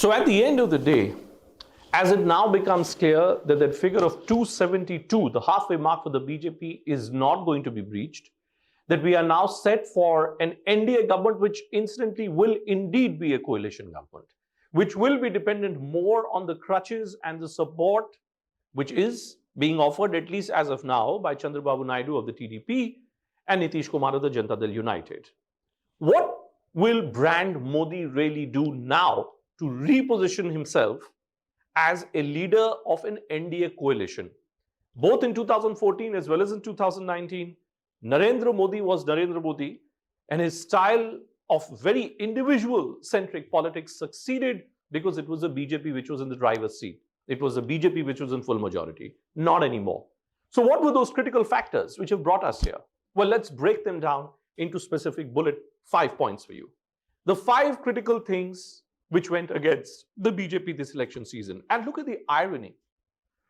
So at the end of the day, as it now becomes clear that that figure of 272, the halfway mark for the BJP, is not going to be breached, that we are now set for an NDA government, which incidentally will indeed be a coalition government, which will be dependent more on the crutches and the support which is being offered, at least as of now, by Chandrababu Naidu of the TDP and Nitish Kumar of the Janata Dal United. What will brand Modi really do now to reposition himself as a leader of an NDA coalition? Both in 2014 as well as in 2019, Narendra Modi was Narendra Modi, and his style of very individual-centric politics succeeded because it was a BJP which was in the driver's seat. It was a BJP which was in full majority. Not anymore. So what were those critical factors which have brought us here? Well, let's break them down into specific 5 points for you. The 5 critical things which went against the BJP this election season. And look at the irony.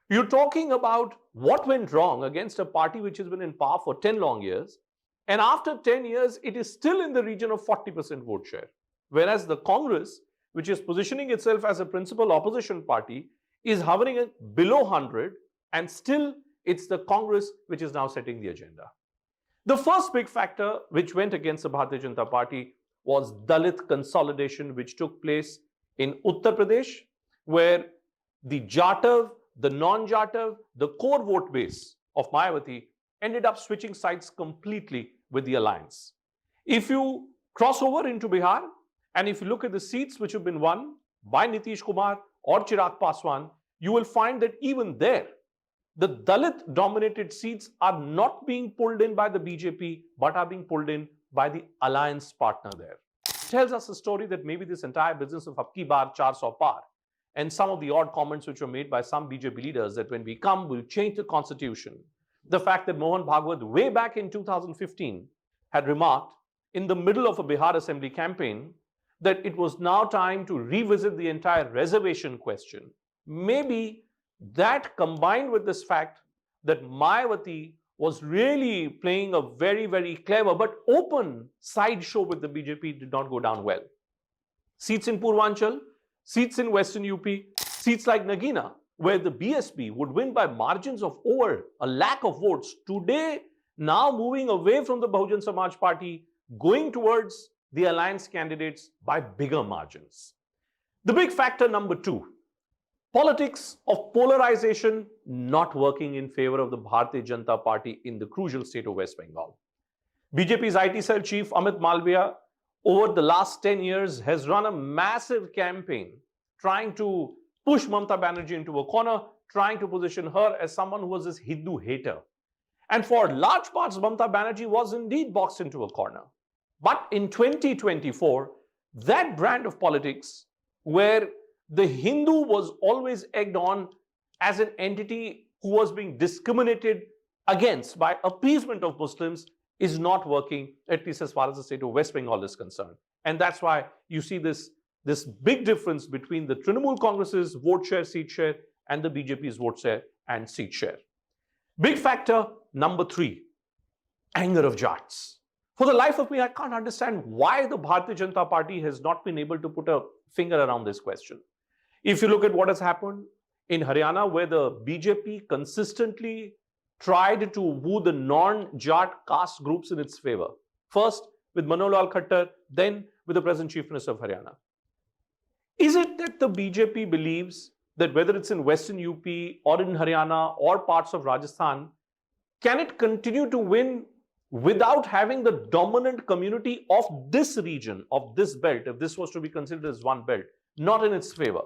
You're talking about what went wrong against a party which has been in power for 10 long years. And after 10 years, it is still in the region of 40% vote share. Whereas the Congress, which is positioning itself as a principal opposition party, is hovering at below 100, and still it's the Congress which is now setting the agenda. The first big factor which went against the Bharatiya Janata Party was Dalit consolidation, which took place in Uttar Pradesh, where the Jatav, the non-Jatav, the core vote base of Mayawati ended up switching sides completely with the alliance. If you cross over into Bihar, and if you look at the seats which have been won by Nitish Kumar or Chirag Paswan, you will find that even there, the Dalit dominated seats are not being pulled in by the BJP, but are being pulled in by the alliance partner there. It tells us a story that maybe this entire business of Ab Ki Baar 400 Par, and some of the odd comments which were made by some BJP leaders that when we come, we'll change the constitution. The fact that Mohan Bhagwat way back in 2015 had remarked in the middle of a Bihar assembly campaign that it was now time to revisit the entire reservation question. Maybe that, combined with this fact that Mayawati was really playing a very, very clever but open sideshow with the BJP, did not go down well. Seats in Purvanchal, seats in Western UP, seats like Nagina, where the BSP would win by margins of over a lakh of votes, today now moving away from the Bahujan Samaj Party, going towards the alliance candidates by bigger margins. The big factor number 2, politics of polarization not working in favor of the Bharatiya Janata Party in the crucial state of West Bengal. BJP's IT cell chief Amit Malviya over the last 10 years has run a massive campaign trying to push Mamata Banerjee into a corner, trying to position her as someone who was this Hindu hater. And for large parts, Mamata Banerjee was indeed boxed into a corner. But in 2024, that brand of politics where the Hindu was always egged on as an entity who was being discriminated against by appeasement of Muslims is not working, at least as far as the state of West Bengal is concerned. And that's why you see this big difference between the Trinamool Congress's vote share, seat share, and the BJP's vote share and seat share. Big factor number 3, anger of Jats. For the life of me, I can't understand why the Bharatiya Janata Party has not been able to put a finger around this question. If you look at what has happened in Haryana, where the BJP consistently tried to woo the non-Jat caste groups in its favor, first with Manohar Lal Khattar, then with the present Chief Minister of Haryana. Is it that the BJP believes that whether it's in Western UP or in Haryana or parts of Rajasthan, can it continue to win without having the dominant community of this region, of this belt, if this was to be considered as one belt, not in its favor?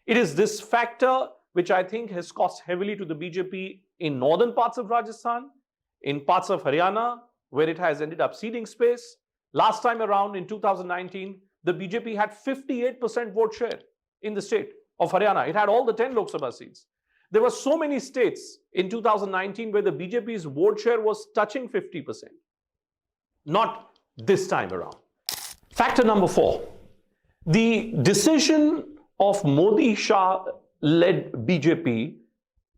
It is this factor which I think has cost heavily to the BJP in northern parts of Rajasthan, in parts of Haryana, where it has ended up ceding space. Last time around in 2019, the BJP had 58% vote share in the state of Haryana. It had all the 10 Lok Sabha seats. There were so many states in 2019 where the BJP's vote share was touching 50%. Not this time around. Factor number 4, the decision of Modi-Shah-led BJP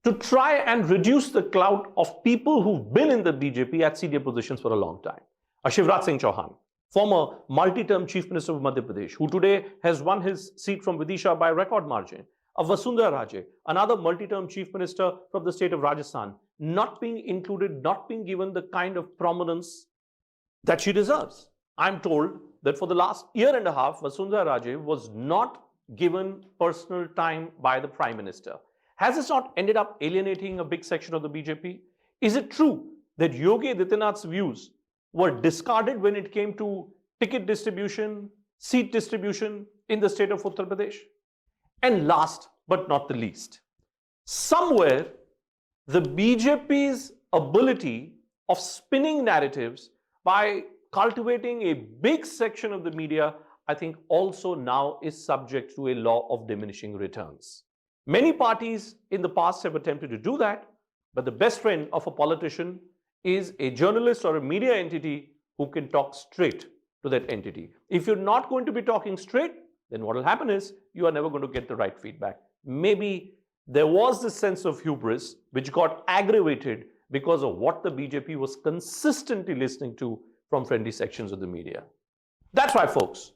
to try and reduce the clout of people who've been in the BJP at senior positions for a long time. Shivraj Singh Chauhan, former multi-term Chief Minister of Madhya Pradesh, who today has won his seat from Vidisha by record margin, of Vasundhara Raje, another multi-term Chief Minister from the state of Rajasthan, not being included, not being given the kind of prominence that she deserves. I'm told that for the last year and a half, Vasundhara Raje was not given personal time by the Prime Minister. Has this not ended up alienating a big section of the BJP? Is it true that Yogi Adityanath's views were discarded when it came to ticket distribution, seat distribution in the state of Uttar Pradesh? And last but not the least, somewhere the BJP's ability of spinning narratives by cultivating a big section of the media, I think also now is subject to a law of diminishing returns. Many parties in the past have attempted to do that, but the best friend of a politician is a journalist or a media entity who can talk straight to that entity. If you're not going to be talking straight, then what will happen is you are never going to get the right feedback. Maybe there was this sense of hubris which got aggravated because of what the BJP was consistently listening to from friendly sections of the media. That's right, folks.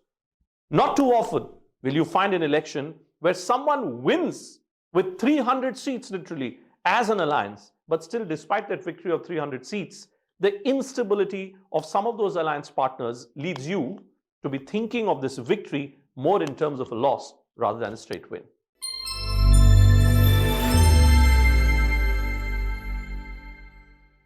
Not too often will you find an election where someone wins with 300 seats literally as an alliance, but still despite that victory of 300 seats, the instability of some of those alliance partners leads you to be thinking of this victory more in terms of a loss rather than a straight win.